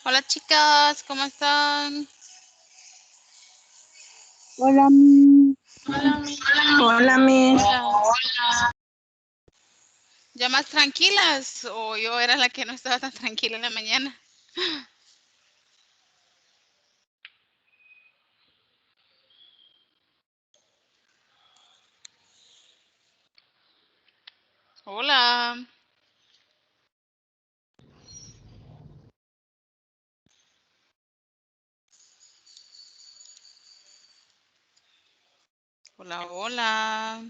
Hola chicas, ¿cómo están? Hola, Hola, Miss. Hola. ¿Ya más tranquilas? ¿O yo era la que no estaba tan tranquila en la mañana? Hola. Hola, hola.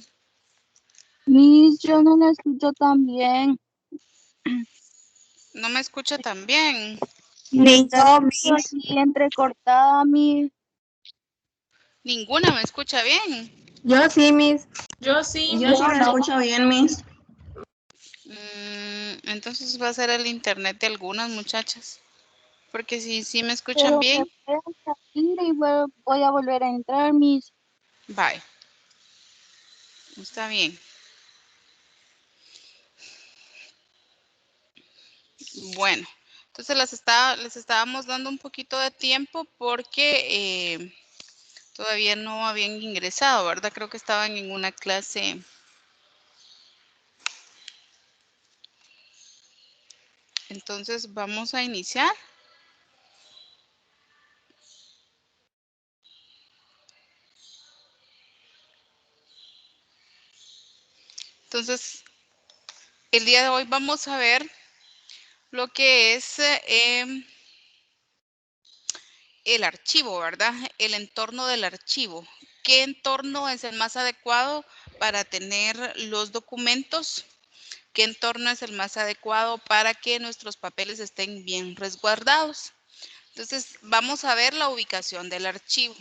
Miss, yo no la escucho tan bien. ¿No me escucha tan bien? Miss, La escucho así entrecortada, Miss. ¿Ninguna me escucha bien? Yo sí, Miss. Yo sí la No. escucho bien, Miss. Entonces va a ser el internet de algunas muchachas. Porque si sí me escuchan Pero me bien, pueden salir y voy a volver a entrar, Miss. bye. Está bien. Bueno, entonces les estábamos dando un poquito de tiempo porque todavía no habían ingresado, ¿verdad? Creo que estaban en una clase. Entonces vamos a iniciar. Entonces, el día de hoy vamos a ver lo que es el archivo, ¿verdad? El entorno del archivo. ¿Qué entorno es el más adecuado para tener los documentos? ¿Qué entorno es el más adecuado para que nuestros papeles estén bien resguardados? Entonces, vamos a ver la ubicación del archivo.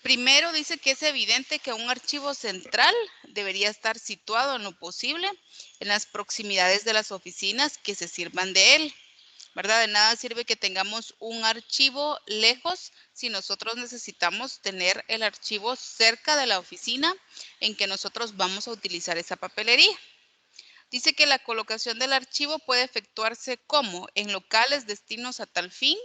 Primero dice que es evidente que un archivo central debería estar situado en lo posible en las proximidades de las oficinas que se sirvan de él, ¿verdad? De nada sirve que tengamos un archivo lejos si nosotros necesitamos tener el archivo cerca de la oficina en que nosotros vamos a utilizar esa papelería. Dice que la colocación del archivo puede efectuarse como en locales destinos a tal fin,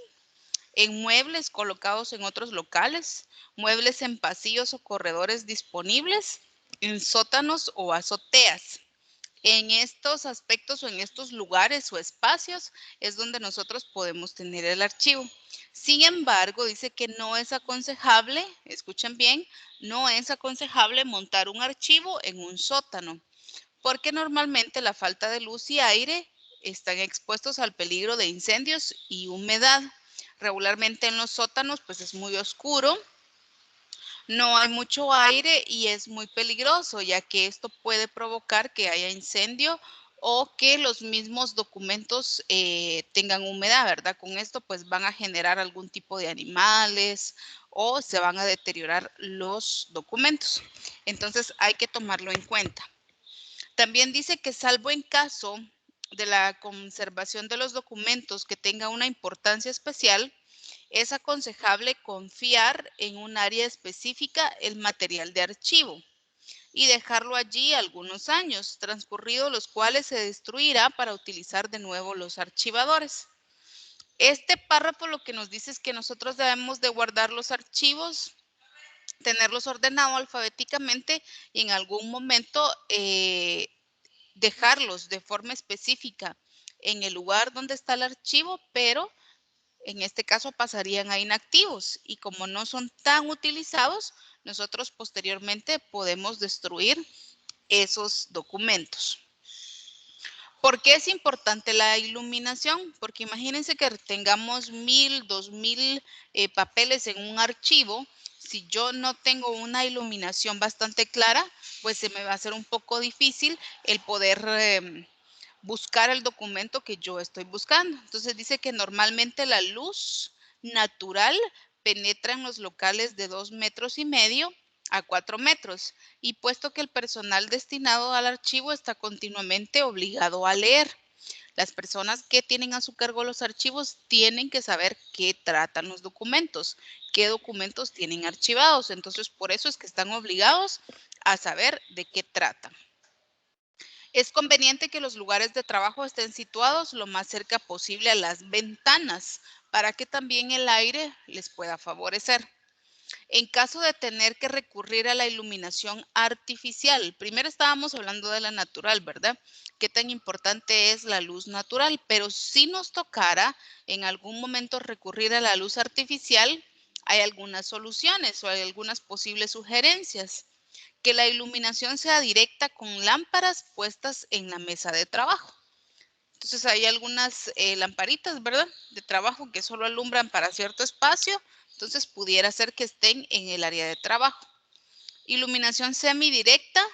en muebles colocados en otros locales, muebles en pasillos o corredores disponibles, en sótanos o azoteas. En estos aspectos o en estos lugares o espacios es donde nosotros podemos tener el archivo. Sin embargo, dice que no es aconsejable, escuchen bien, no es aconsejable montar un archivo en un sótano, porque normalmente la falta de luz y aire están expuestos al peligro de incendios y humedad. Regularmente en los sótanos pues es muy oscuro, no hay mucho aire y es muy peligroso, ya que esto puede provocar que haya incendio o que los mismos documentos tengan humedad, ¿verdad? Con esto pues van a generar algún tipo de animales o se van a deteriorar los documentos. Entonces hay que tomarlo en cuenta. También dice que salvo en caso de la conservación de los documentos que tenga una importancia especial, es aconsejable confiar en un área específica el material de archivo y dejarlo allí algunos años, transcurridos los cuales se destruirá para utilizar de nuevo los archivadores. Este párrafo lo que nos dice es que nosotros debemos de guardar los archivos, tenerlos ordenados alfabéticamente y en algún momento dejarlos de forma específica en el lugar donde está el archivo, pero en este caso pasarían a inactivos y como no son tan utilizados, nosotros posteriormente podemos destruir esos documentos. ¿Por qué es importante la iluminación? Porque imagínense que tengamos 1000, 2000 papeles en un archivo. Si yo no tengo una iluminación bastante clara, pues se me va a hacer un poco difícil el poder buscar el documento que yo estoy buscando. Entonces dice que normalmente la luz natural penetra en los locales de 2,5 metros a 4 metros y puesto que el personal destinado al archivo está continuamente obligado a leer. Las personas que tienen a su cargo los archivos tienen que saber qué tratan los documentos, qué documentos tienen archivados. Entonces, por eso es que están obligados a saber de qué tratan. Es conveniente que los lugares de trabajo estén situados lo más cerca posible a las ventanas para que también el aire les pueda favorecer. En caso de tener que recurrir a la iluminación artificial, primero estábamos hablando de la natural, ¿verdad? Qué tan importante es la luz natural, pero si nos tocara en algún momento recurrir a la luz artificial, hay algunas soluciones o hay algunas posibles sugerencias. Que la iluminación sea directa con lámparas puestas en la mesa de trabajo. Entonces hay algunas lamparitas, ¿verdad? De trabajo que solo alumbran para cierto espacio. Entonces pudiera ser que estén en el área de trabajo. Iluminación semidirecta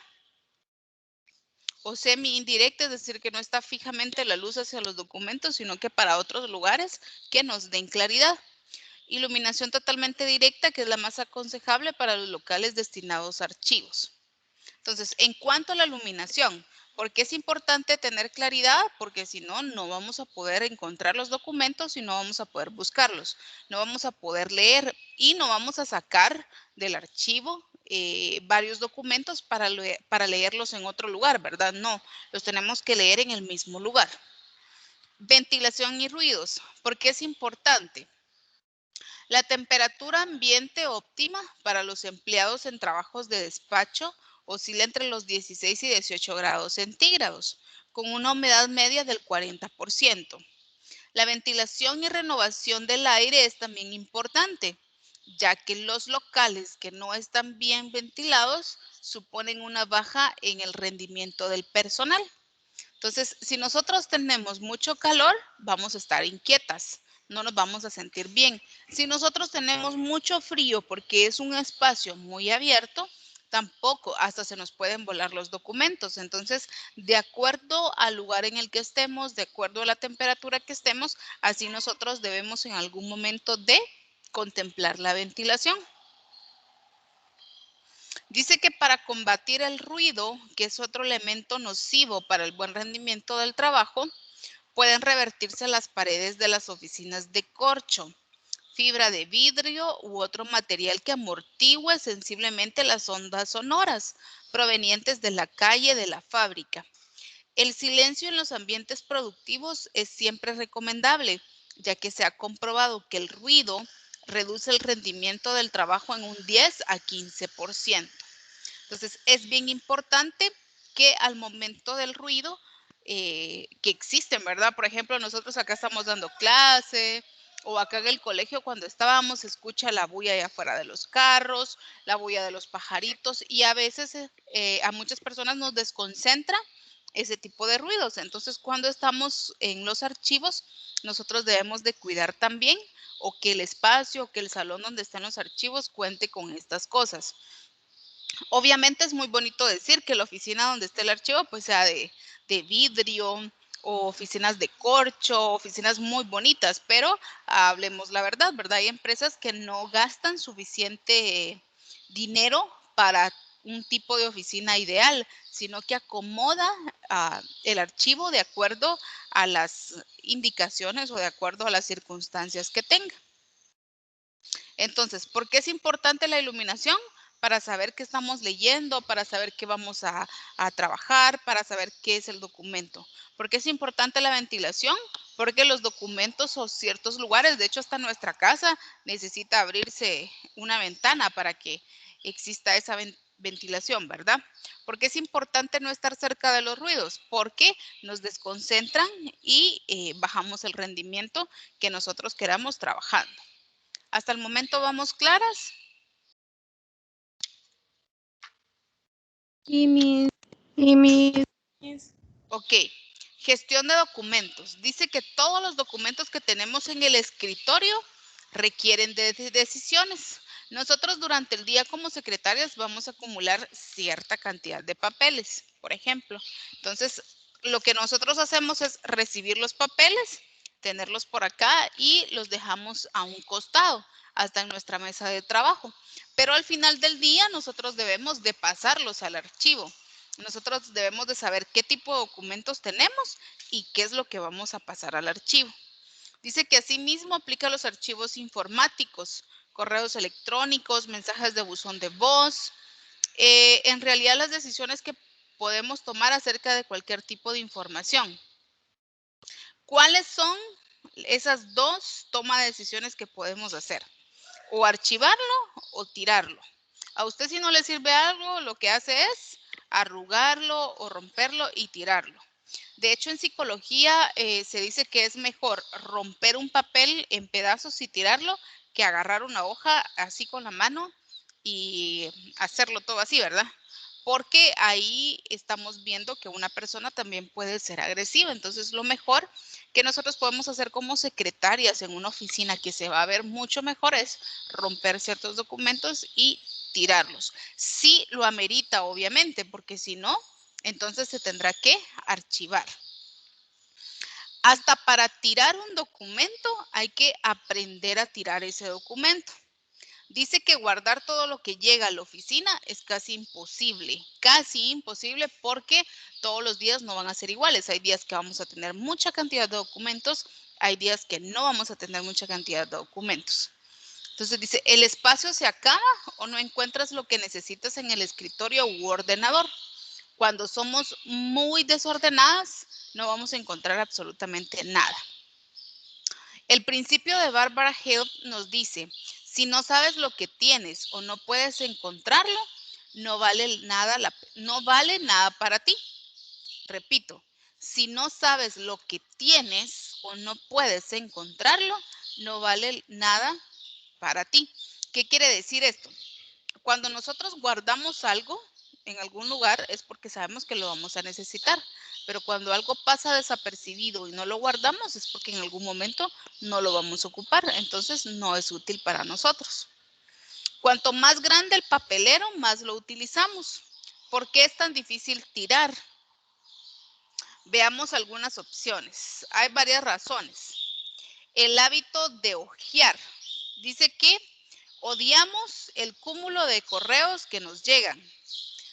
o semi-indirecta, es decir, que no está fijamente la luz hacia los documentos, sino que para otros lugares que nos den claridad. Iluminación totalmente directa, que es la más aconsejable para los locales destinados a archivos. Entonces, en cuanto a la iluminación, ¿por qué es importante tener claridad? Porque si no, no vamos a poder encontrar los documentos y no vamos a poder buscarlos. No vamos a poder leer y no vamos a sacar del archivo varios documentos para leerlos en otro lugar, ¿verdad? No, los tenemos que leer en el mismo lugar. Ventilación y ruidos. ¿Por qué es importante? La temperatura ambiente óptima para los empleados en trabajos de despacho oscila entre los 16 y 18 grados centígrados, con una humedad media del 40%. La ventilación y renovación del aire es también importante, ya que los locales que no están bien ventilados suponen una baja en el rendimiento del personal. Entonces, si nosotros tenemos mucho calor, vamos a estar inquietas, no nos vamos a sentir bien. Si nosotros tenemos mucho frío porque es un espacio muy abierto, tampoco, hasta se nos pueden volar los documentos. Entonces, de acuerdo al lugar en el que estemos, de acuerdo a la temperatura que estemos, así nosotros debemos en algún momento de contemplar la ventilación. Dice que para combatir el ruido, que es otro elemento nocivo para el buen rendimiento del trabajo, pueden revertirse las paredes de las oficinas de corcho, fibra de vidrio u otro material que amortigüe sensiblemente las ondas sonoras provenientes de la calle de la fábrica. El silencio en los ambientes productivos es siempre recomendable, ya que se ha comprobado que el ruido reduce el rendimiento del trabajo en un 10 a 15%. Entonces, es bien importante que al momento del ruido que existen, ¿verdad? Por ejemplo, nosotros acá estamos dando clase o acá en el colegio cuando estábamos se escucha la bulla allá afuera de los carros, la bulla de los pajaritos y a veces a muchas personas nos desconcentra ese tipo de ruidos. Entonces, cuando estamos en los archivos, nosotros debemos de cuidar también o que el espacio, que el salón donde están los archivos cuente con estas cosas. Obviamente es muy bonito decir que la oficina donde esté el archivo pues sea de vidrio o oficinas de corcho, oficinas muy bonitas, pero hablemos la verdad, ¿verdad? Hay empresas que no gastan suficiente dinero para un tipo de oficina ideal, sino que acomoda el archivo de acuerdo a las indicaciones o de acuerdo a las circunstancias que tenga. Entonces, ¿por qué es importante la iluminación? Para saber qué estamos leyendo, para saber qué vamos a trabajar, para saber qué es el documento. ¿Por qué es importante la ventilación? Porque los documentos o ciertos lugares, de hecho hasta nuestra casa, necesita abrirse una ventana para que exista esa ventilación, ¿verdad? ¿Por qué es importante no estar cerca de los ruidos? Porque nos desconcentran y bajamos el rendimiento que nosotros queramos trabajando. ¿Hasta el momento vamos claras? Sí, Miss. Sí, Miss. Ok. Gestión de documentos. Dice que todos los documentos que tenemos en el escritorio requieren de decisiones. Nosotros durante el día como secretarias vamos a acumular cierta cantidad de papeles, por ejemplo. Entonces, lo que nosotros hacemos es recibir los papeles, tenerlos por acá y los dejamos a un costado, hasta en nuestra mesa de trabajo. Pero al final del día nosotros debemos de pasarlos al archivo. Nosotros debemos de saber qué tipo de documentos tenemos y qué es lo que vamos a pasar al archivo. Dice que asimismo aplica los archivos informáticos, correos electrónicos, mensajes de buzón de voz. En realidad las decisiones que podemos tomar acerca de cualquier tipo de información. ¿Cuáles son esas dos tomas de decisiones que podemos hacer? O archivarlo o tirarlo. A usted si no le sirve algo, lo que hace es arrugarlo o romperlo y tirarlo. De hecho, en psicología se dice que es mejor romper un papel en pedazos y tirarlo que agarrar una hoja así con la mano y hacerlo todo así, ¿verdad? Porque ahí estamos viendo que una persona también puede ser agresiva. Entonces, lo mejor que nosotros podemos hacer como secretarias en una oficina que se va a ver mucho mejor es romper ciertos documentos y tirarlos. Sí lo amerita, obviamente, porque si no, entonces se tendrá que archivar. Hasta para tirar un documento hay que aprender a tirar ese documento. Dice que guardar todo lo que llega a la oficina es casi imposible porque todos los días no van a ser iguales. Hay días que vamos a tener mucha cantidad de documentos, hay días que no vamos a tener mucha cantidad de documentos. Entonces dice, el espacio se acaba o no encuentras lo que necesitas en el escritorio u ordenador. Cuando somos muy desordenadas, no vamos a encontrar absolutamente nada. El principio de Barbara Hill nos dice, si no sabes lo que tienes o no puedes encontrarlo, no vale nada para ti. Repito, si no sabes lo que tienes o no puedes encontrarlo, no vale nada para ti. ¿Qué quiere decir esto? Cuando nosotros guardamos algo en algún lugar es porque sabemos que lo vamos a necesitar, pero cuando algo pasa desapercibido y no lo guardamos es porque en algún momento no lo vamos a ocupar, entonces no es útil para nosotros. Cuanto más grande el papelero, más lo utilizamos. ¿Por qué es tan difícil tirar? Veamos algunas opciones. Hay varias razones. El hábito de hojear. Dice que odiamos el cúmulo de correos que nos llegan.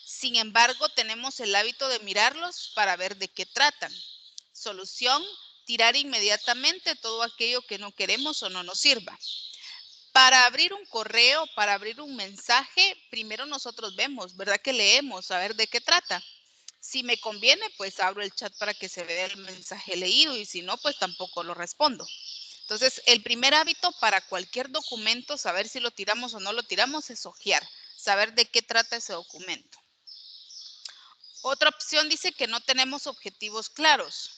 Sin embargo, tenemos el hábito de mirarlos para ver de qué tratan. Solución, tirar inmediatamente todo aquello que no queremos o no nos sirva. Para abrir un correo, para abrir un mensaje, primero nosotros vemos, ¿verdad? Que leemos, a ver de qué trata. Si me conviene, pues abro el chat para que se vea el mensaje leído y si no, pues tampoco lo respondo. Entonces, el primer hábito para cualquier documento, saber si lo tiramos o no lo tiramos, es hojear, saber de qué trata ese documento. Otra opción dice que no tenemos objetivos claros.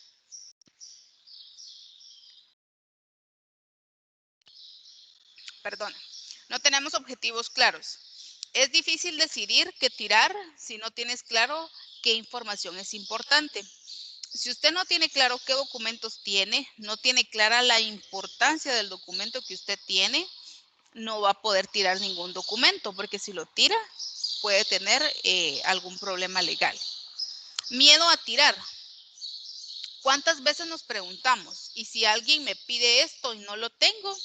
Perdón, no tenemos objetivos claros. Es difícil decidir qué tirar si no tienes claro qué información es importante. Si usted no tiene claro qué documentos tiene, no tiene clara la importancia del documento que usted tiene, no va a poder tirar ningún documento, porque si lo tira, puede tener algún problema legal. Miedo a tirar. ¿Cuántas veces nos preguntamos, y si alguien me pide esto y no lo tengo?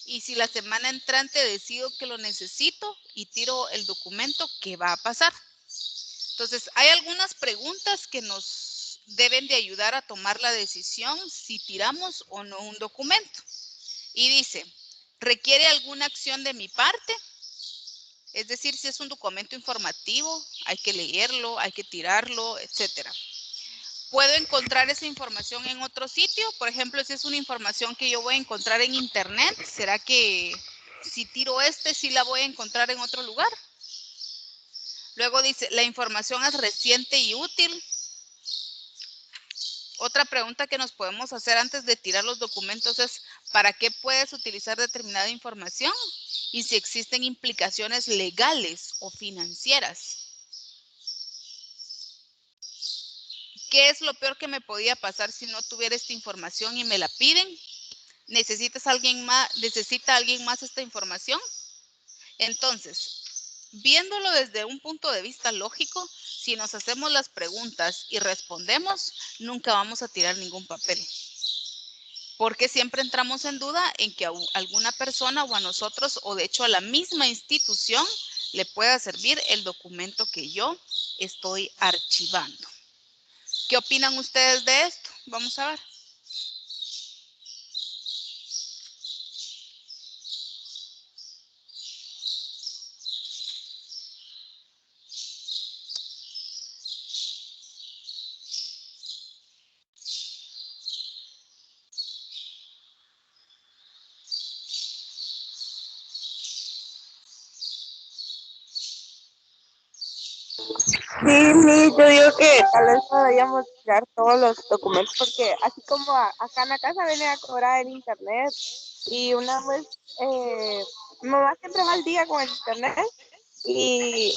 Y si la semana entrante decido que lo necesito y tiro el documento, ¿qué va a pasar? Entonces, hay algunas preguntas que nos deben de ayudar a tomar la decisión si tiramos o no un documento. Y dice, ¿requiere alguna acción de mi parte? Es decir, si es un documento informativo, hay que leerlo, hay que tirarlo, etcétera. ¿Puedo encontrar esa información en otro sitio? Por ejemplo, si es una información que yo voy a encontrar en internet, ¿será que si tiro sí la voy a encontrar en otro lugar? Luego dice, ¿la información es reciente y útil? Otra pregunta que nos podemos hacer antes de tirar los documentos es, ¿para qué puedes utilizar determinada información? Y si existen implicaciones legales o financieras. ¿Qué es lo peor que me podía pasar si no tuviera esta información y me la piden? ¿Necesita alguien más esta información? Entonces, viéndolo desde un punto de vista lógico, si nos hacemos las preguntas y respondemos, nunca vamos a tirar ningún papel. Porque siempre entramos en duda en que a alguna persona o a nosotros, o de hecho a la misma institución, le pueda servir el documento que yo estoy archivando. ¿Qué opinan ustedes de esto? Vamos a ver. Sí, Miss, yo digo que tal vez podríamos tirar todos los documentos porque así como acá en la casa viene a cobrar el internet y una vez mi mamá siempre va al día con el internet y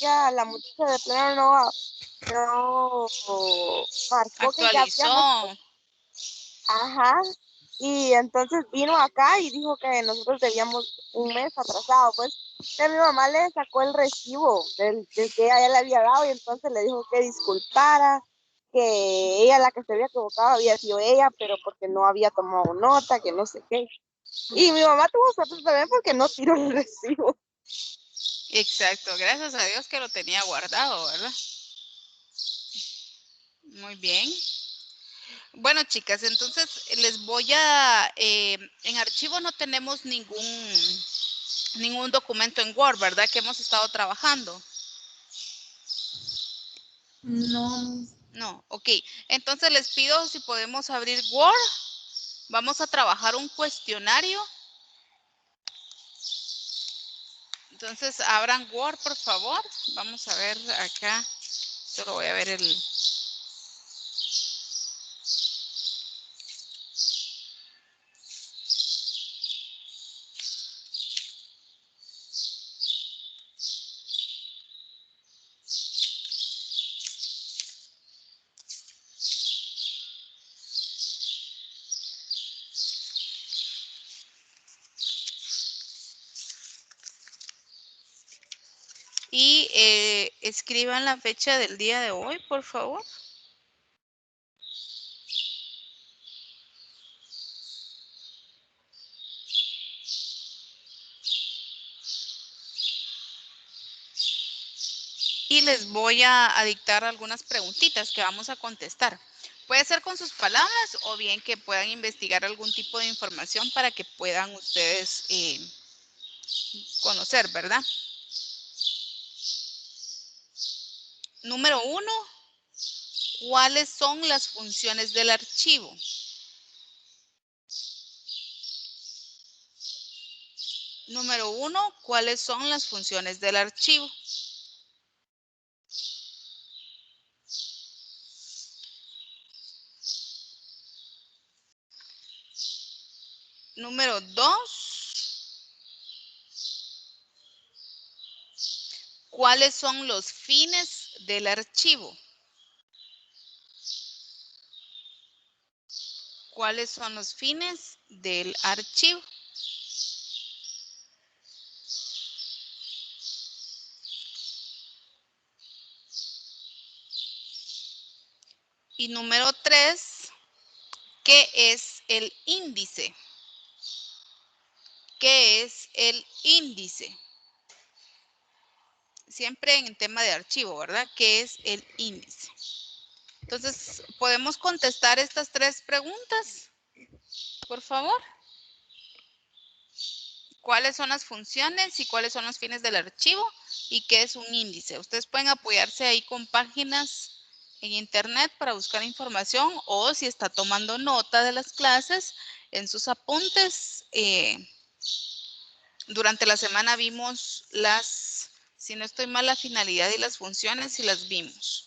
ya la muchacha de plano no marcó que ya habíamos, Actualizó. ajá, y entonces vino acá y dijo que nosotros debíamos un mes atrasado, pues que mi mamá le sacó el recibo del que ella ya le había dado y entonces le dijo que disculpara, que ella la que se había equivocado había sido ella, pero porque no había tomado nota, que no sé qué. Y mi mamá tuvo suerte también porque no tiró el recibo. Exacto, gracias a Dios que lo tenía guardado, ¿verdad? Muy bien. Bueno, chicas, entonces les voy a, en archivo no tenemos ningún documento en Word, ¿verdad? Que hemos estado trabajando. No. No, ok. Entonces les pido si podemos abrir Word. Vamos a trabajar un cuestionario. Entonces abran Word, por favor. Vamos a ver acá. Solo voy a ver el... Y escriban la fecha del día de hoy, por favor. Y les voy a dictar algunas preguntitas que vamos a contestar. Puede ser con sus palabras o bien que puedan investigar algún tipo de información para que puedan ustedes conocer, ¿verdad? Número 1, ¿cuáles son las funciones del archivo? Número 1, ¿cuáles son las funciones del archivo? Número 2, ¿cuáles son los fines del archivo? ¿Cuáles son los fines del archivo? Y número 3, ¿qué es el índice? ¿Qué es el índice? Siempre en el tema de archivo, ¿verdad? ¿Qué es el índice? Entonces, ¿podemos contestar estas 3 preguntas? Por favor. ¿Cuáles son las funciones y cuáles son los fines del archivo? ¿Y qué es un índice? Ustedes pueden apoyarse ahí con páginas en internet para buscar información o si está tomando nota de las clases en sus apuntes. Durante la semana vimos si no estoy mal, la finalidad y las funciones y las vimos.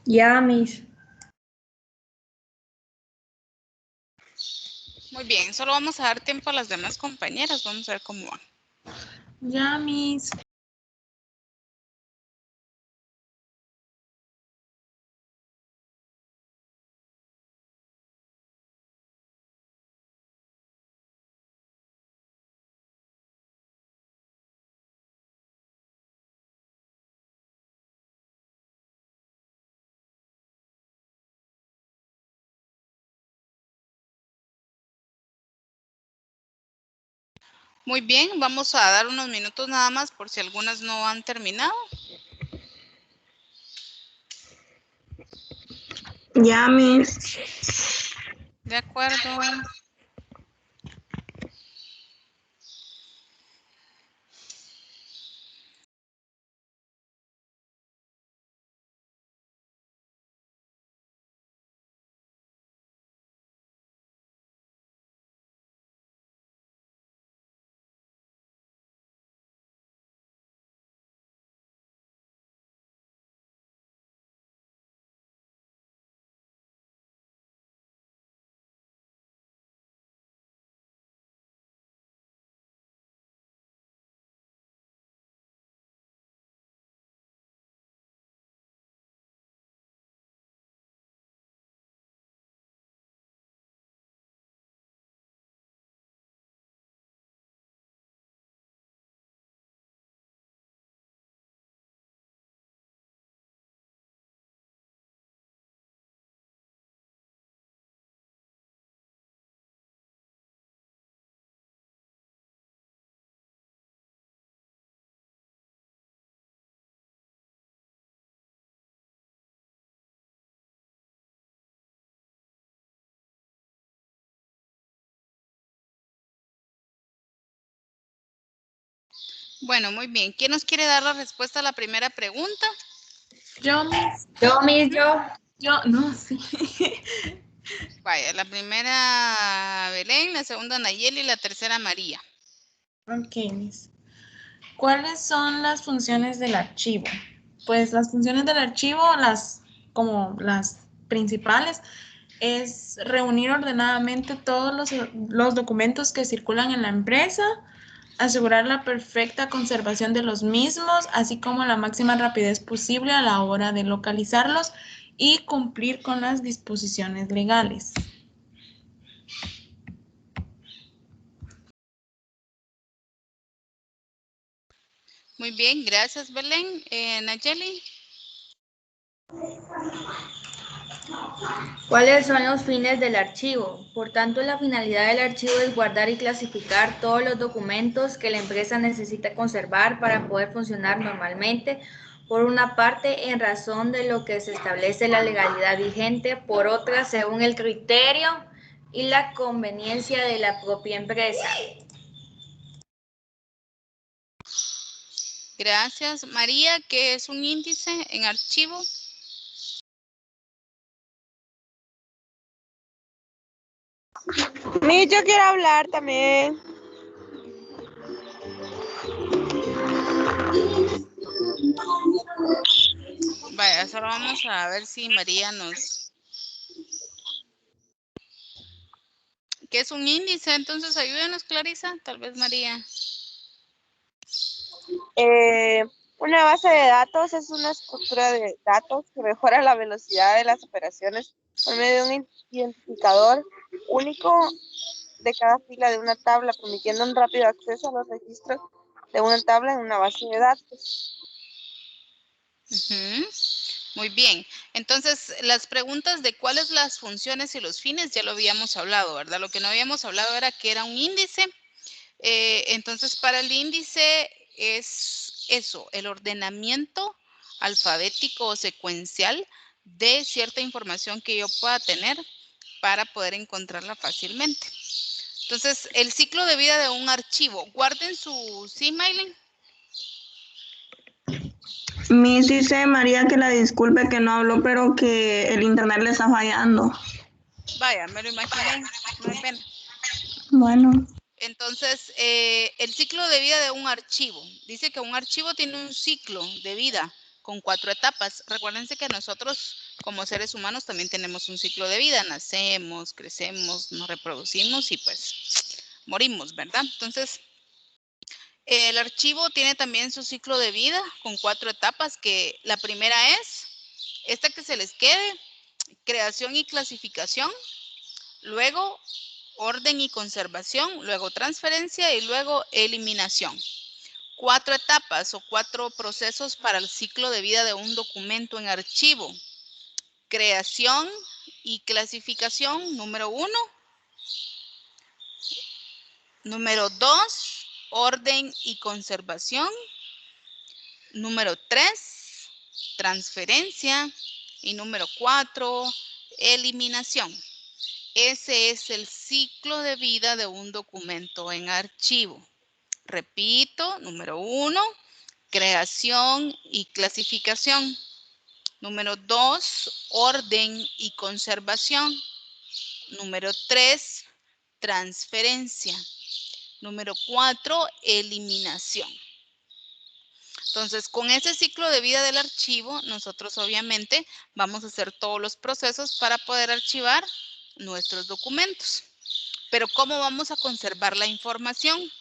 Ya, Miss. Muy bien, solo vamos a dar tiempo a las demás compañeras. Vamos a ver cómo van. Ya, Miss. Muy bien, vamos a dar unos minutos nada más por si algunas no han terminado. Ya, Miss. De acuerdo. Bueno, muy bien. ¿Quién nos quiere dar la respuesta a la primera pregunta? Yo, Miss. Yo, Miss, yo. Yo, no, sí. Vaya, la primera Belén, la segunda Nayeli y la tercera María. Ok, Miss. ¿Cuáles son las funciones del archivo? Pues las funciones del archivo, como las principales, es reunir ordenadamente todos los documentos que circulan en la empresa, asegurar la perfecta conservación de los mismos, así como la máxima rapidez posible a la hora de localizarlos y cumplir con las disposiciones legales. Muy bien, gracias Belén. Nayeli. ¿Cuáles son los fines del archivo? Por tanto, la finalidad del archivo es guardar y clasificar todos los documentos que la empresa necesita conservar para poder funcionar normalmente. Por una parte, en razón de lo que se establece la legalidad vigente. Por otra, según el criterio y la conveniencia de la propia empresa. Gracias. María, ¿qué es un índice en archivo? Miss, yo quiero hablar también. Vaya, solo vamos a ver si María nos... ¿Qué es un índice? Entonces, ayúdenos, Clarisa. Tal vez María. Una base de datos es una estructura de datos que mejora la velocidad de las operaciones por medio de un identificador único de cada fila de una tabla, permitiendo un rápido acceso a los registros de una tabla en una base de datos. Muy bien. Entonces, las preguntas de cuáles las funciones y los fines ya lo habíamos hablado, ¿verdad? Lo que no habíamos hablado era que era un índice. Entonces, para el índice es eso, el ordenamiento alfabético o secuencial de cierta información que yo pueda tener para poder encontrarla fácilmente. Entonces, el ciclo de vida de un archivo. Guarden su... ¿Sí, Maylin? Miss dice María que la disculpe que no habló, pero que el internet le está fallando. Vaya, me lo imaginé. No hay pena. Bueno. Entonces, el ciclo de vida de un archivo. Dice que un archivo tiene un ciclo de vida con 4 etapas. Recuérdense que nosotros como seres humanos también tenemos un ciclo de vida. Nacemos, crecemos, nos reproducimos y pues morimos, ¿verdad? Entonces, el archivo tiene también su ciclo de vida con 4 etapas, que la primera es esta que se les quede, creación y clasificación, luego orden y conservación, luego transferencia y luego eliminación. 4 etapas o 4 procesos para el ciclo de vida de un documento en archivo. Creación y clasificación, número 1. Número 2, orden y conservación. Número 3, transferencia. Y número 4, eliminación. Ese es el ciclo de vida de un documento en archivo. Repito, número 1, creación y clasificación. Número 2, orden y conservación. Número 3, transferencia. Número 4, eliminación. Entonces, con ese ciclo de vida del archivo, nosotros obviamente vamos a hacer todos los procesos para poder archivar nuestros documentos. Pero, ¿cómo vamos a conservar la información?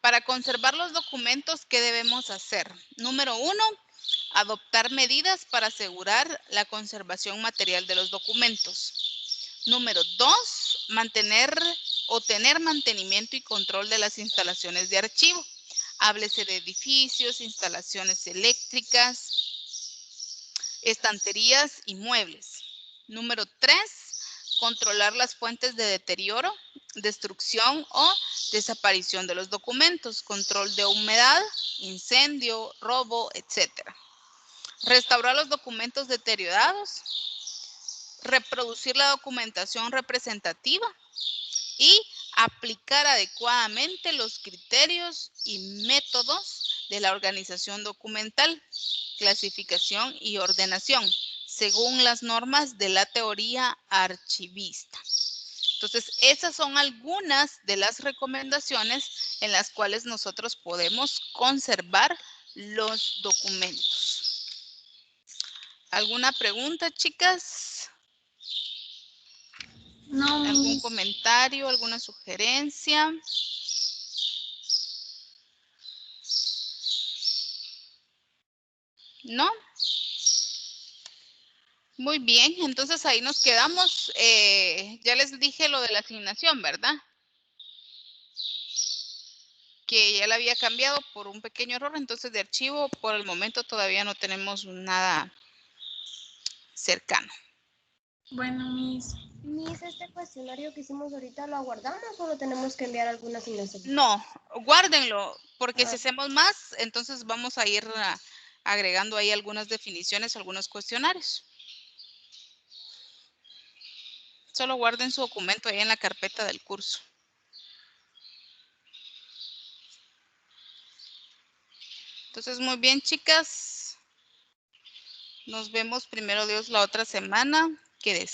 Para conservar los documentos, ¿qué debemos hacer? Número 1, adoptar medidas para asegurar la conservación material de los documentos. Número 2, tener mantenimiento y control de las instalaciones de archivo. Háblese de edificios, instalaciones eléctricas, estanterías y muebles. Número 3, controlar las fuentes de deterioro, destrucción o desaparición de los documentos, control de humedad, incendio, robo, etc. Restaurar los documentos deteriorados, reproducir la documentación representativa y aplicar adecuadamente los criterios y métodos de la organización documental, clasificación y ordenación, según las normas de la teoría archivista. Entonces, esas son algunas de las recomendaciones en las cuales nosotros podemos conservar los documentos. ¿Alguna pregunta, chicas? No, ¿Algún comentario, alguna sugerencia? ¿No? Muy bien, entonces ahí nos quedamos. Ya les dije lo de la asignación, ¿verdad? Que ya la había cambiado por un pequeño error, entonces de archivo por el momento todavía no tenemos nada cercano. bueno, Miss. Miss, ¿este cuestionario que hicimos ahorita lo guardamos o lo tenemos que enviar a alguna asignación? No, guárdenlo, porque si hacemos más, entonces vamos a ir agregando ahí algunas definiciones, algunos cuestionarios. Solo guarden su documento ahí en la carpeta del curso. Entonces, muy bien, chicas. Nos vemos primero Dios la otra semana. Que